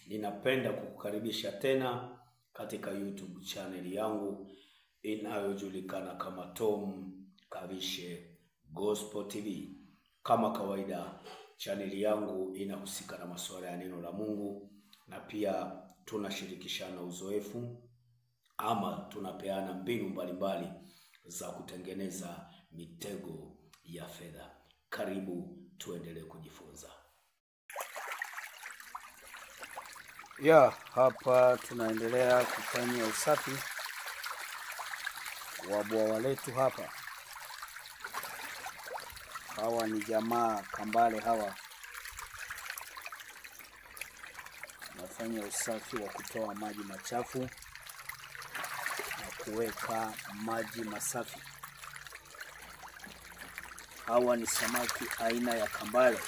Ninapenda kukukaribisha tena katika YouTube channel yangu inayojulikana kama Tom Kavishe Gospel TV. Kama kawaida, channel yangu inahusika na masuala ya neno la Mungu, na pia tunashirikishana uzoefu ama tunapeana mbinu mbalimbali za kutengeneza mitego ya fedha. Karibu tuendelee kujifunza. Hapa tunaendelea kufanya usafi wa bwawa letu hapa. Hawa ni jamaa kambale hawa. Nafanya usafi wa kutoa maji machafu na kuweka maji masafi. Hawa ni samaki aina ya kambale.